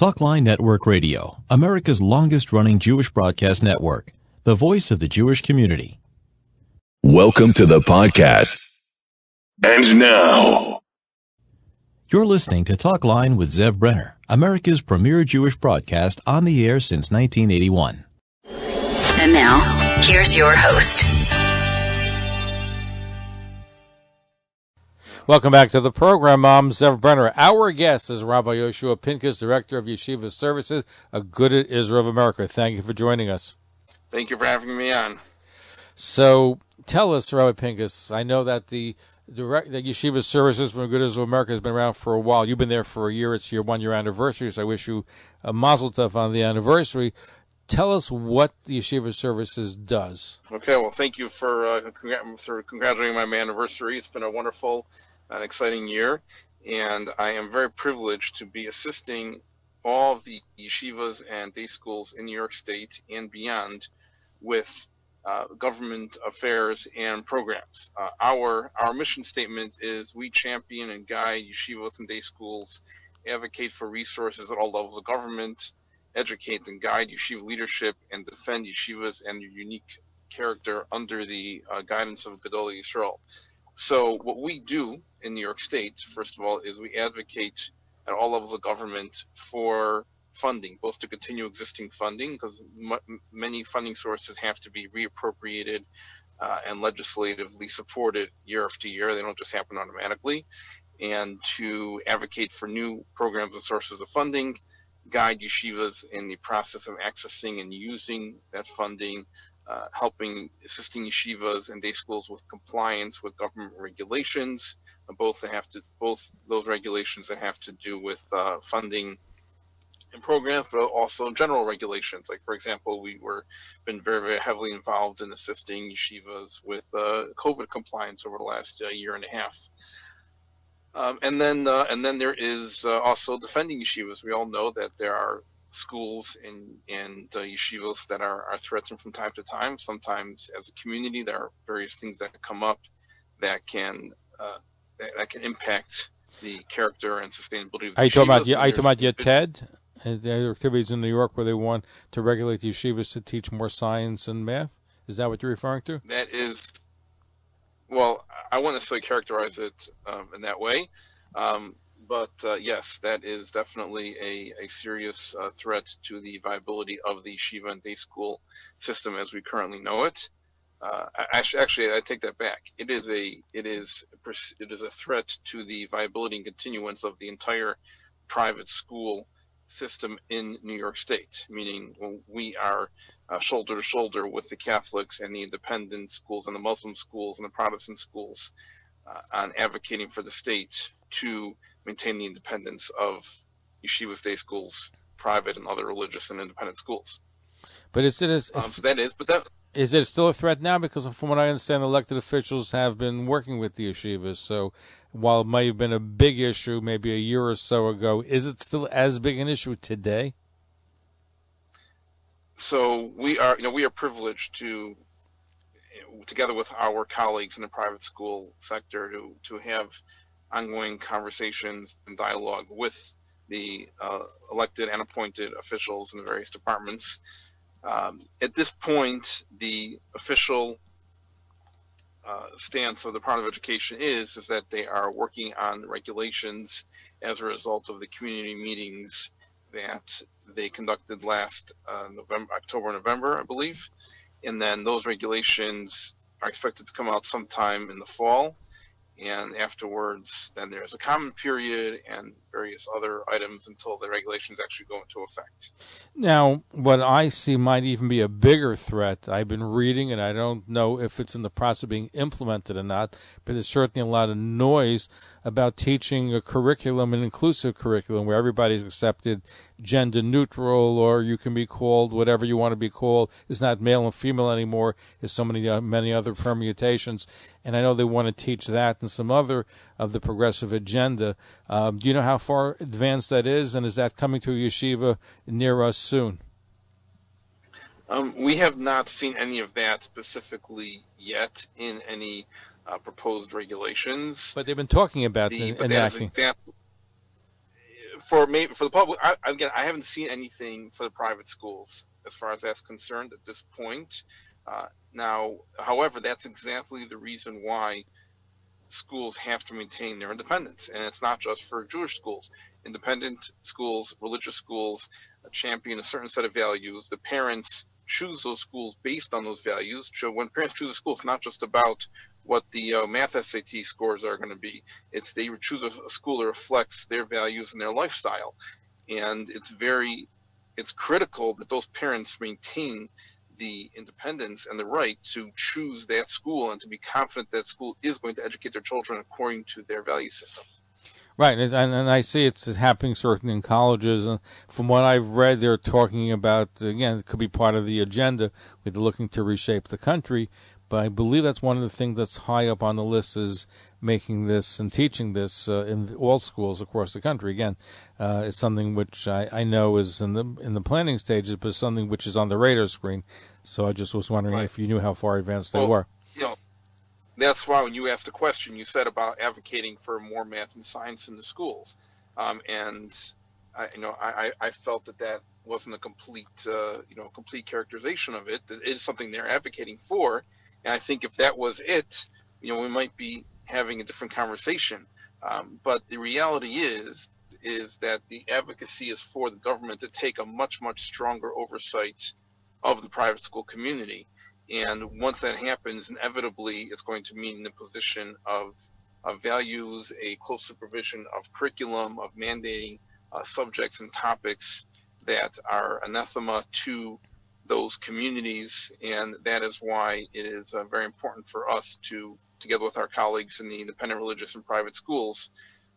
Talkline Network Radio, America's longest-running Jewish broadcast network, the voice of the Jewish community. Welcome to the podcast. And now, you're listening to Talkline with Zev Brenner, America's premier Jewish broadcast on the air since 1981. And now, here's your host. Welcome back to the program. I'm Zev Brenner. Our guest is Rabbi Yehoshua Pinkus, Director of Yeshivas Services, a good at Israel of America. Thank you for joining us. Thank you for having me on. So, tell us, Rabbi Pinkus, I know that the Yeshivas Services from Good Israel of America has been around for a while. You've been there for a year. It's your one-year anniversary, so I wish you a mazel tov on the anniversary. Tell us what the Yeshivas Services does. Okay, well, thank you for congratulating my anniversary. It's been a wonderful and exciting year, and I am very privileged to be assisting all of the yeshivas and day schools in New York State and beyond with government affairs and programs. Our mission statement is we champion and guide yeshivas and day schools, advocate for resources at all levels of government, educate and guide yeshiva leadership, and defend yeshivas and their unique character under the guidance of Gedolei Yisrael. So what we do in New York State, first of all, is we advocate at all levels of government for funding, both to continue existing funding, because many funding sources have to be reappropriated and legislatively supported year after year. They don't just happen automatically. And to advocate for new programs and sources of funding, guide yeshivas in the process of accessing and using that funding, assisting yeshivas and day schools with compliance with government regulations, both those regulations that have to do with funding and programs, but also general regulations. Like, for example, been very, very heavily involved in assisting yeshivas with COVID compliance over the last year and a half. And then there is also defending yeshivas. We all know that there are schools and yeshivas that are threatened from time to time. Sometimes, as a community, there are various things that come up that can impact the character and sustainability of the yeshivas. Are you talking about YTED? There are activities in New York where they want to regulate the yeshivas to teach more science and math? Is that what you're referring to? That is, well, I wouldn't necessarily characterize it in that way. But yes, that is definitely a serious threat to the viability of the yeshiva and day school system as we currently know it. Actually, I take that back. It is a threat to the viability and continuance of the entire private school system in New York State. Meaning, we are shoulder to shoulder with the Catholics and the independent schools and the Muslim schools and the Protestant schools on advocating for the state to maintain the independence of yeshivas, day schools, private and other religious and independent schools. But is it still a threat now? Because from what I understand, elected officials have been working with the yeshivas. So while it may have been a big issue maybe a year or so ago, is it still as big an issue today? So we are privileged to, together with our colleagues in the private school sector, to have ongoing conversations and dialogue with the elected and appointed officials in the various departments. At this point, the official stance of the Department of Education is that they are working on regulations as a result of the community meetings that they conducted last October, November, I believe. And then those regulations are expected to come out sometime in the fall. And afterwards, then there's a comment period and various other items until the regulations actually go into effect. Now, what I see might even be a bigger threat. I've been reading, and I don't know if it's in the process of being implemented or not, but there's certainly a lot of noise about teaching a curriculum, an inclusive curriculum, where everybody's accepted gender neutral, or you can be called whatever you want to be called. It's not male and female anymore. There's so many other permutations. And I know they want to teach that and some other of the progressive agenda. Do you know how far advanced that is, and is that coming to a yeshiva near us soon? We have not seen any of that specifically yet in any proposed regulations. But they've been talking about enacting. for the public, again, I haven't seen anything for the private schools as far as that's concerned at this point. Now, however, that's exactly the reason why schools have to maintain their independence, and it's not just for Jewish schools. Independent schools, religious schools, champion a certain set of values. The parents choose those schools based on those values. So when parents choose a school, it's not just about what the math SAT scores are going to be. It's they choose a school that reflects their values and their lifestyle, and it's critical that those parents maintain the independence and the right to choose that school and to be confident that school is going to educate their children according to their value system. Right, and I see it's happening certainly in colleges. And from what I've read, they're talking about, again, it could be part of the agenda with looking to reshape the country. But I believe that's one of the things that's high up on the list is making this and teaching this in all schools across the country. Again, it's something which I know is in the planning stages, but something which is on the radar screen. So I just was wondering if you knew how far advanced they were. That's why when you asked the question, you said about advocating for more math and science in the schools, and I felt that wasn't a complete characterization of it. It is something they're advocating for, and I think if that was it, we might be having a different conversation. But the reality is that the advocacy is for the government to take a much stronger oversight of the private school community. And once that happens, inevitably, it's going to mean the position of values, a close supervision of curriculum, of mandating subjects and topics that are anathema to those communities. And that is why it is very important for us to, together with our colleagues in the independent religious and private schools,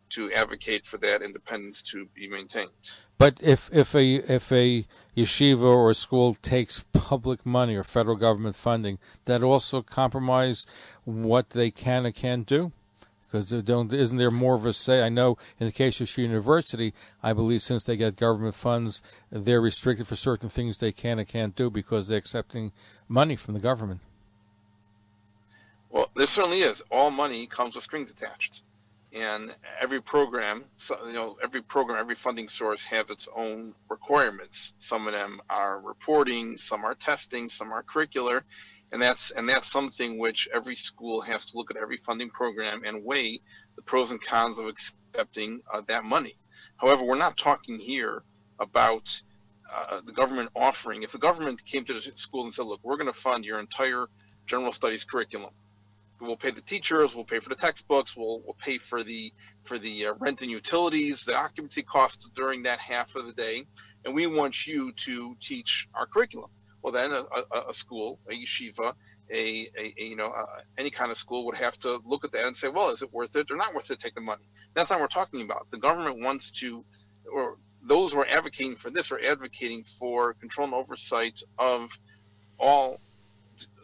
to advocate for that independence to be maintained. But if a yeshiva or a school takes public money or federal government funding, that also compromise what they can and can't do? Because isn't there more of a say? I know in the case of University, I believe since they get government funds, they're restricted for certain things they can and can't do because they're accepting money from the government. Well, there certainly is. All money comes with strings attached. And every program, every funding source has its own requirements. Some of them are reporting, some are testing, some are curricular, and that's something which every school has to look at every funding program and weigh the pros and cons of accepting that money. However, we're not talking here about the government offering. If the government came to the school and said, "Look, we're going to fund your entire general studies curriculum. We'll pay the teachers, we'll pay for the textbooks, we'll pay for the rent and utilities, the occupancy costs during that half of the day, and we want you to teach our curriculum." Well, then a school, a yeshiva, any kind of school would have to look at that and say, well, is it worth it or not worth it to take the money? That's not what we're talking about. The government wants to, or those who are advocating for this are advocating for control and oversight of all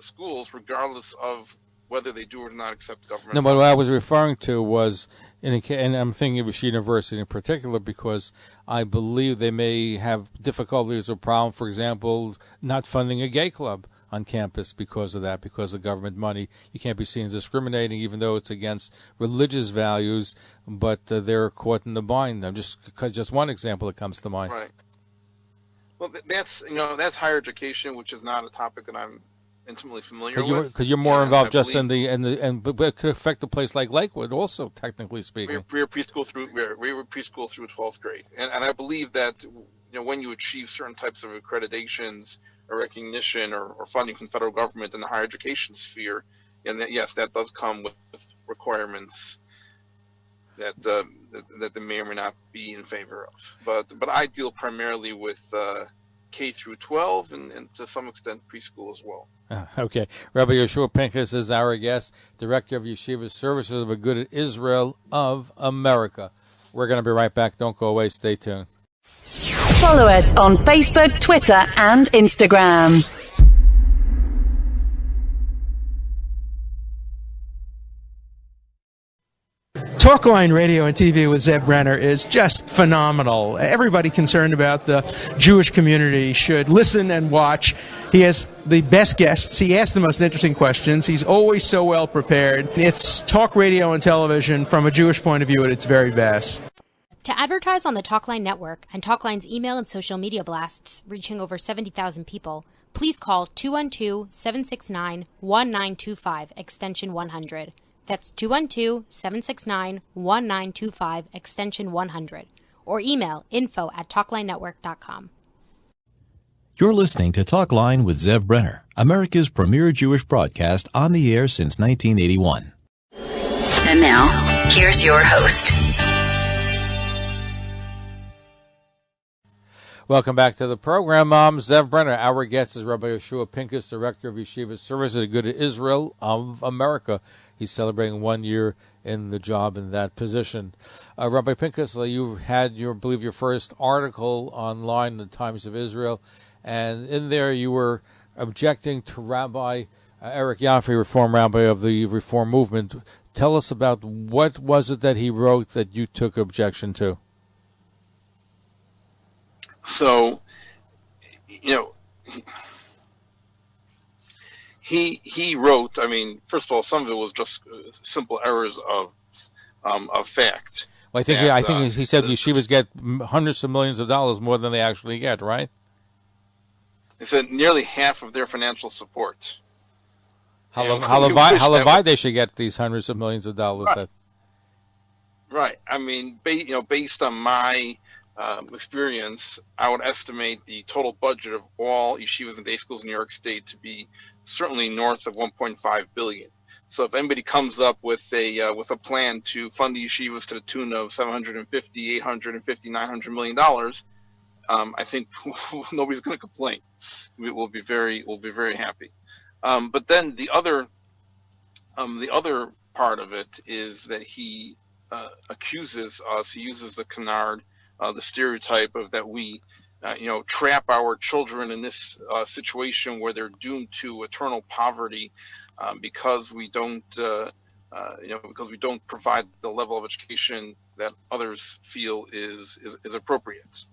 schools, regardless of whether they do or not accept government. No, but what I was referring to was, and I'm thinking of Yeshiva University in particular, because I believe they may have difficulties or problem, for example, not funding a gay club on campus because of that, because of government money. You can't be seen as discriminating, even though it's against religious values, but they're caught in the bind. Just one example that comes to mind. Right. Well, that's higher education, which is not a topic that I'm intimately familiar with, because you're more involved just in but it could affect a place like Lakewood also, technically speaking. We were preschool through 12th grade, and I believe that when you achieve certain types of accreditations or recognition or funding from the federal government in the higher education sphere, and that does come with requirements that they may or may not be in favor of. But I deal primarily with K through 12 and to some extent preschool as well. Okay. Rabbi Yehoshua Pinkus is our guest, Director of Yeshiva Services of Agudat Israel of America. We're going to be right back. Don't go away. Stay tuned. Follow us on Facebook, Twitter, and Instagram. Talkline radio and TV with Zev Brenner is just phenomenal. Everybody concerned about the Jewish community should listen and watch. He has the best guests. He asks the most interesting questions. He's always so well prepared. It's talk radio and television from a Jewish point of view at its very best. To advertise on the Talkline network and Talkline's email and social media blasts reaching over 70,000 people, please call 212-769-1925, extension 100. That's 212-769-1925, extension 100. Or email info@talklinenetwork.com. You're listening to Talkline with Zev Brenner, America's premier Jewish broadcast on the air since 1981. And now, here's your host. Welcome back to the program. I'm Zev Brenner. Our guest is Rabbi Yehoshua Pinkus, Director of Yeshivas Service at the Good of Israel of America. He's celebrating 1 year in the job in that position. Rabbi Pinkus, you had, I believe, your first article online in the Times of Israel, and in there you were objecting to Rabbi Eric Yaffe, Reform Rabbi of the Reform Movement. Tell us about what was it that he wrote that you took objection to? So, he wrote. I mean, first of all, some of it was just simple errors of fact. Well, I think he said yeshivas get hundreds of millions of dollars more than they actually get, right? He said nearly half of their financial support. How they should get these hundreds of millions of dollars. Right. I mean, based on my experience, I would estimate the total budget of all yeshivas and day schools in New York State to be certainly north of $1.5 billion. So if anybody comes up with a plan to fund the yeshivas to the tune of $750, $850, $900 million, I think nobody's going to complain. We'll be very happy. But then the other part of it is that he accuses us. He uses the canard, the stereotype of that we, trap our children in this situation where they're doomed to eternal poverty because we don't provide the level of education that others feel is appropriate.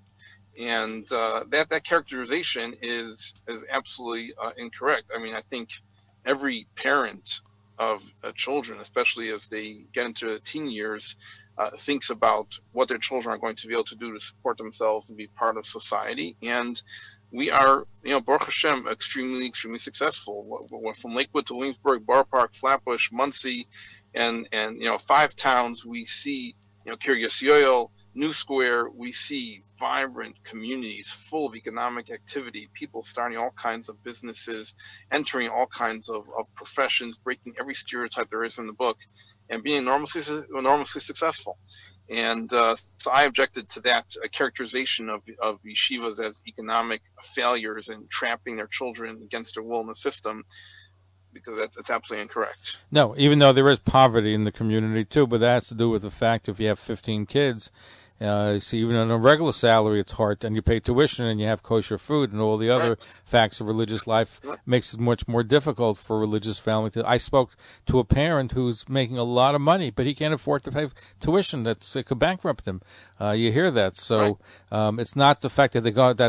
And that characterization is absolutely incorrect. I mean, I think every parent of children, especially as they get into the teen years, thinks about what their children are going to be able to do to support themselves and be part of society. And we are, Baruch Hashem, extremely successful. We're from Lakewood to Williamsburg, Borough Park, Flatbush, Muncie, and 5 towns. We see, Kiryas Yoel, New Square. We see vibrant communities full of economic activity, people starting all kinds of businesses, entering all kinds of professions, breaking every stereotype there is in the book, and being enormously successful. And so I objected to that characterization of yeshivas as economic failures and trapping their children against their will in the system, because that's absolutely incorrect. No, even though there is poverty in the community too, but that has to do with the fact if you have 15 kids, see, even on a regular salary, it's hard, and you pay tuition, and you have kosher food, and all the other facts of religious life makes it much more difficult for a religious family to. I spoke to a parent who's making a lot of money, but he can't afford to pay tuition. It could bankrupt him. You hear that, so it's not the fact that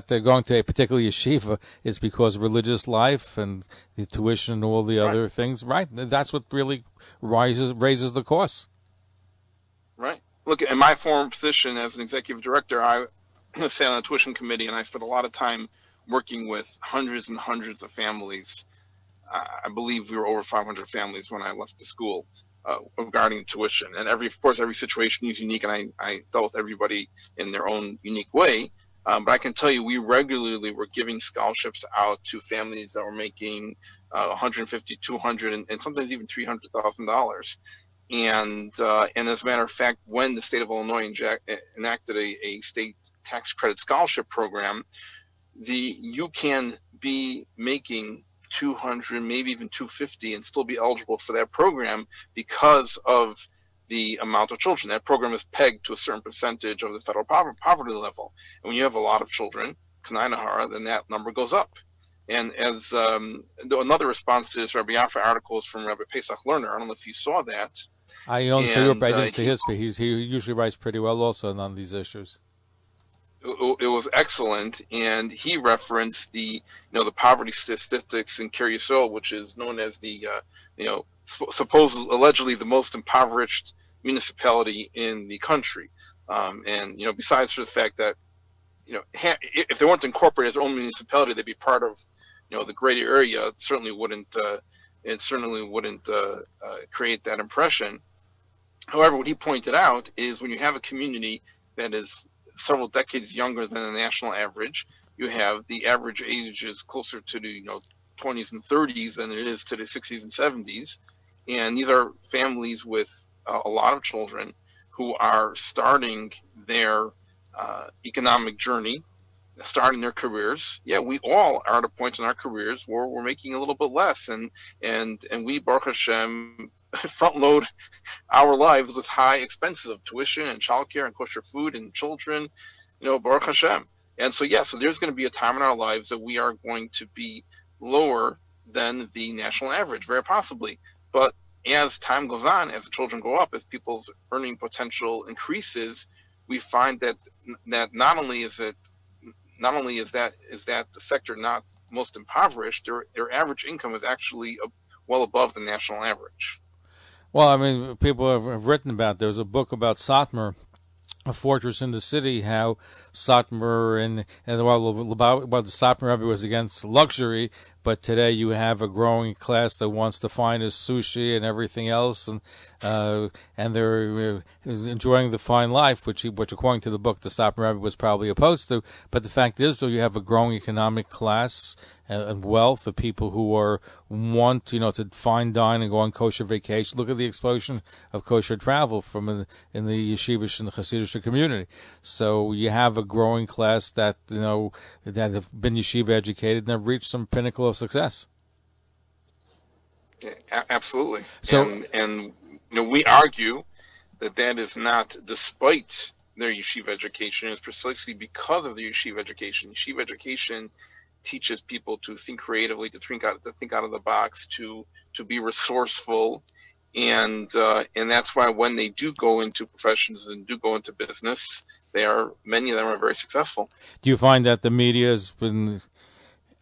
they're going to a particular yeshiva. It's because of religious life and the tuition and all the other things. Right, that's what really raises the costs. Right. Look, in my former position as an executive director, I sat on the tuition committee, and I spent a lot of time working with hundreds and hundreds of families. I believe we were over 500 families when I left the school regarding tuition. And every situation is unique, and I dealt with everybody in their own unique way. But I can tell you, we regularly were giving scholarships out to families that were making $150,000, $200,000, and sometimes even $300,000. And as a matter of fact, when the state of Illinois enacted a state tax credit scholarship program, you can be making $200, maybe even $250, and still be eligible for that program because of the amount of children. That program is pegged to a certain percentage of the federal poverty level. And when you have a lot of children, Kanai Nahara, then that number goes up. And as another response to this Rabbi Yaffe article is from Rabbi Pesach Lerner. I don't know if you saw that. I didn't see his piece. He usually writes pretty well also on these issues. It was excellent, and he referenced the poverty statistics in Kiryas Yoel, which is known as the allegedly the most impoverished municipality in the country. And besides for the fact that if they weren't incorporated as their own municipality, they'd be part of the greater area. It certainly wouldn't create that impression. However, what he pointed out is when you have a community that is several decades younger than the national average, you have the average age is closer to the 20s and 30s than it is to the 60s and 70s, and these are families with a lot of children who are starting their economic journey, starting their careers. Yeah, we all are at a point in our careers where we're making a little bit less, and we, Baruch Hashem, front load our lives with high expenses of tuition and childcare and kosher food and children, Baruch Hashem. And so there's going to be a time in our lives that we are going to be lower than the national average, very possibly. But as time goes on, as the children grow up, as people's earning potential increases, we find that not only is that the sector not most impoverished, their average income is actually well above the national average. Well, I mean, people have written about. There's a book about Satmar, A Fortress in the City, how Satmar and while the Satmar Rabbi was against luxury, but today you have a growing class that wants the finest sushi and everything else, and they're enjoying the fine life, which according to the book, the Satmar Rabbi was probably opposed to. But the fact is, though, you have a growing economic class and wealth of people who want to fine dine and go on kosher vacation. Look at the explosion of kosher travel in the Yeshivas and the Hasidic community. So you have a growing class that that have been yeshiva educated and have reached some pinnacle of success. Yeah, absolutely. So, and we argue that is not despite their yeshiva education. It's precisely because of the yeshiva education. Yeshiva education teaches people to think creatively, to think out of the box, to be resourceful, and that's why when they do go into professions and do go into business, many of them are very successful. Do you find that the media has been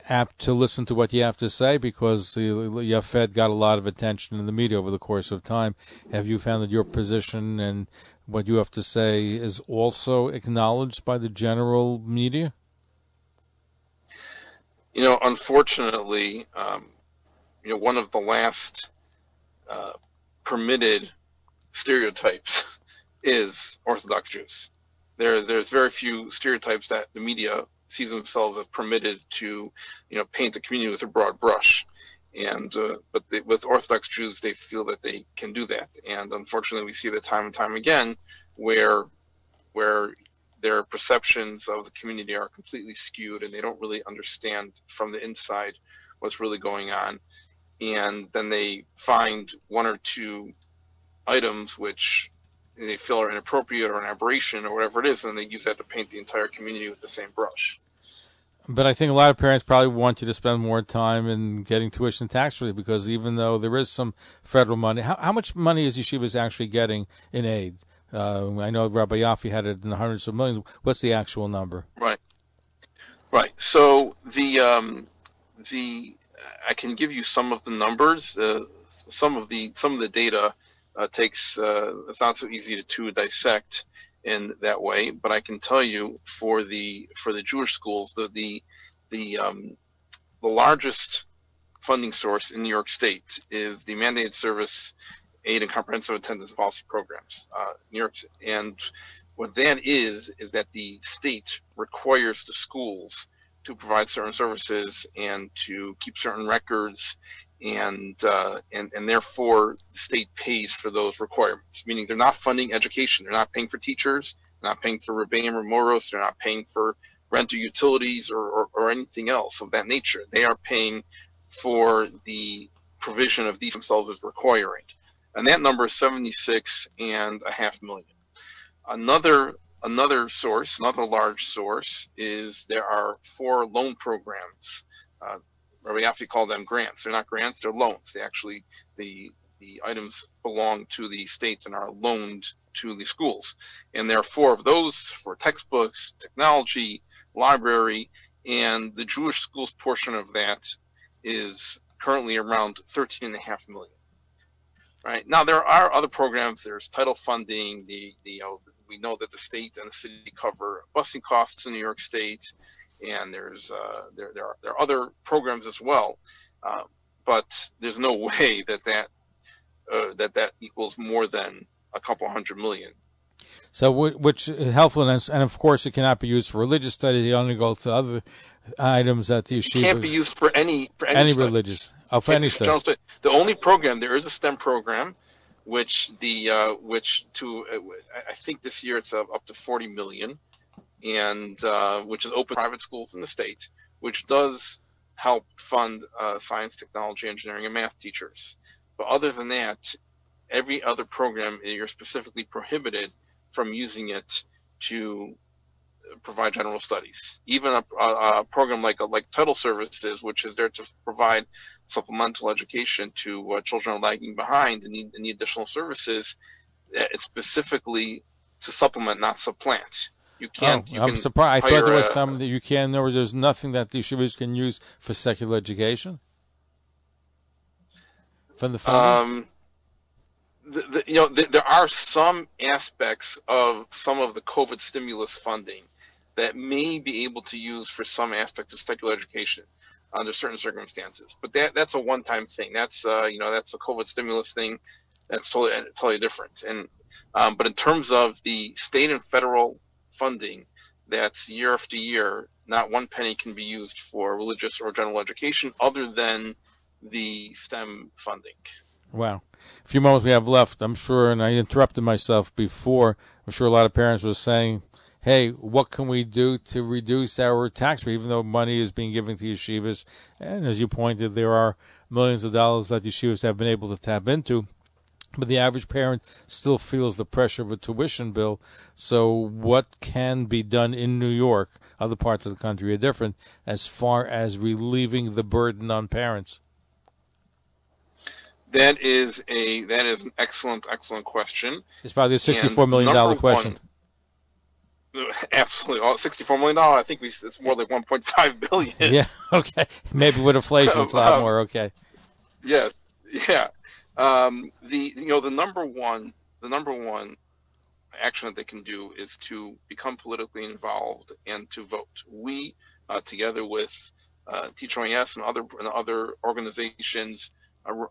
apt to listen to what you have to say, because Yafed got a lot of attention in the media over the course of time? Have you found that your position and what you have to say is also acknowledged by the general media? Unfortunately, one of the last permitted stereotypes is Orthodox Jews. There's very few stereotypes that the media sees themselves as permitted to, paint the community with a broad brush. And with Orthodox Jews, they feel that they can do that. And unfortunately, we see that time and time again, where their perceptions of the community are completely skewed, and they don't really understand from the inside what's really going on. And then they find one or two items which they feel are inappropriate or an aberration or whatever it is, and they use that to paint the entire community with the same brush. But I think a lot of parents probably want you to spend more time in getting tuition and tax relief, because even though there is some federal money, how much money is Yeshivas actually getting in aid? I know Rabbi Yafi had it in the hundreds of millions. What's the actual number? Right. So the I can give you some of the numbers. Some of the data takes it's not so easy to dissect in that way. But I can tell you for the Jewish schools, the largest funding source in New York State is the mandated service aid and comprehensive attendance policy programs. New York, and what that is that the state requires the schools to provide certain services and to keep certain records, and therefore the state pays for those requirements. Meaning they're not funding education, they're not paying for teachers, they're not paying for Rabbeim or Moros, they're not paying for rent or utilities or anything else of that nature. They are paying for the provision of these themselves as requiring. And that number is 76.5 million. Another large source is there are 4 loan programs. Rabbi Yafi called them grants. They're not grants, they're loans. They actually, the items belong to the states and are loaned to the schools. And there are 4 of those for textbooks, technology, library, and the Jewish schools portion of that is currently around 13.5 million. Right now, there are other programs. There's title funding, the we know that the state and the city cover busing costs in New York State, and there are other programs as well, but there's no way that equals more than a couple $100 million. So, which is helpful, and of course, it cannot be used for religious studies. It only goes to other items that the yeshiva. It can't be used for any religious. Oh, for any study. The only program there is a STEM program, which I think this year it's up to $40 million, and which is open to private schools in the state, which does help fund science, technology, engineering, and math teachers. But other than that, every other program you're specifically prohibited from using it to provide general studies. Even a program like Title Services, which is there to provide supplemental education to children lagging behind and need additional services, it's specifically to supplement, not supplant. You can't. I'm surprised. I thought there was some that you can. There's nothing that the yeshivas can use for secular education from the funding. There are some aspects of some of the COVID stimulus funding that may be able to use for some aspects of secular education under certain circumstances, but that's a one-time thing. That's that's a COVID stimulus thing. That's totally different. And but in terms of the state and federal funding, that's year after year, not one penny can be used for religious or general education other than the STEM funding. Wow. A few moments we have left, I'm sure, and I interrupted myself before. I'm sure a lot of parents were saying, hey, what can we do to reduce our tax rate, even though money is being given to yeshivas? And as you pointed, there are millions of dollars that yeshivas have been able to tap into. But the average parent still feels the pressure of a tuition bill. So what can be done in New York, other parts of the country are different, as far as relieving the burden on parents? That is an excellent question. It's probably a $64 million question. Absolutely. $64 million, I think it's more like $1.5 billion. Yeah, okay. Maybe with inflation it's a lot more, okay. Yeah. The number one action that they can do is to become politically involved and to vote. We, together with TeachOS and other organizations, are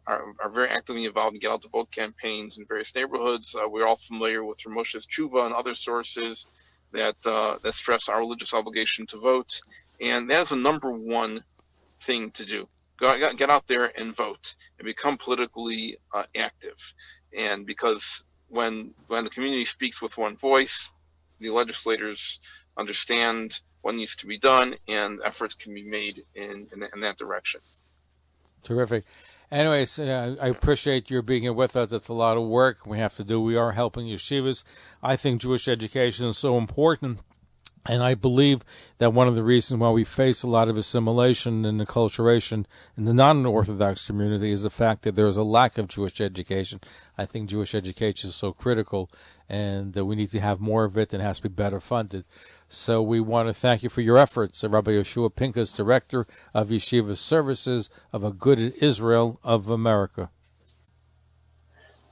very actively involved in get out the vote campaigns in various neighborhoods. We're all familiar with Ramosha's Tshuva and other sources that stress our religious obligation to vote, and that is the number one thing to do. Get out there and vote and become politically active. And because when the community speaks with one voice, the legislators understand what needs to be done, and efforts can be made in that direction. Terrific. Anyways, I appreciate your being here with us. It's a lot of work we have to do. We are helping yeshivas. I think Jewish education is so important, and I believe that one of the reasons why we face a lot of assimilation and acculturation in the non-Orthodox community is the fact that there is a lack of Jewish education. I think Jewish education is so critical, and we need to have more of it, and it has to be better funded. So we want to thank you for your efforts, Rabbi Yehoshua Pinkus, Director of Yeshiva Services of Agudat Israel of America.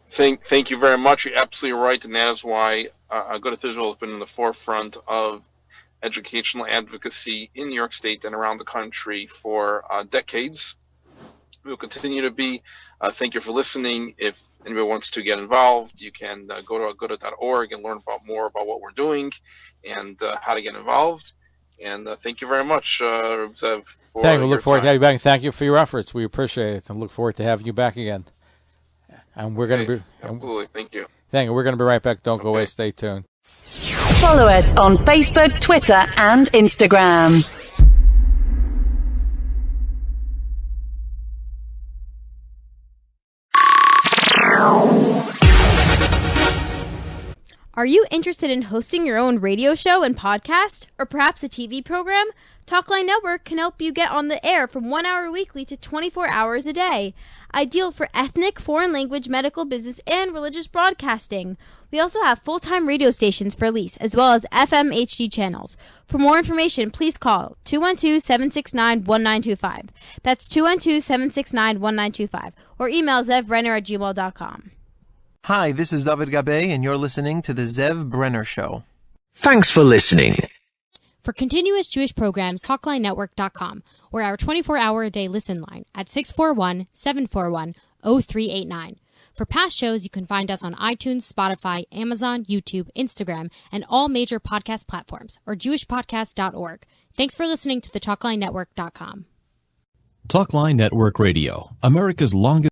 Thank you very much. You're absolutely right, and that is why Agudat Israel has been in the forefront of educational advocacy in New York State and around the country for decades. We will continue to be. Thank you for listening. If anybody wants to get involved, you can go to agudat.org and learn more about what we're doing and how to get involved. And thank you very much, Zev. Thank you. We look forward to having you back. Thank you for your efforts. We appreciate it and look forward to having you back again. And we're going to be absolutely. Thank you. Thank you. We're going to be right back. Don't go away. Stay tuned. Follow us on Facebook, Twitter, and Instagram. Are you interested in hosting your own radio show and podcast, or perhaps a TV program? Talkline Network can help you get on the air from 1 hour weekly to 24 hours a day. Ideal for ethnic, foreign language, medical, business, and religious broadcasting. We also have full-time radio stations for lease, as well as FM HD channels. For more information, please call 212-769-1925. That's 212-769-1925. Or email zevbrenner@gmail.com. Hi, this is David Gabe, and you're listening to The Zev Brenner Show. Thanks for listening. For continuous Jewish programs, TalklineNetwork.com, or our 24-hour-a-day listen line at 641-741-0389. For past shows, you can find us on iTunes, Spotify, Amazon, YouTube, Instagram, and all major podcast platforms, or jewishpodcast.org. Thanks for listening to the TalklineNetwork.com. Talkline Network Radio, America's longest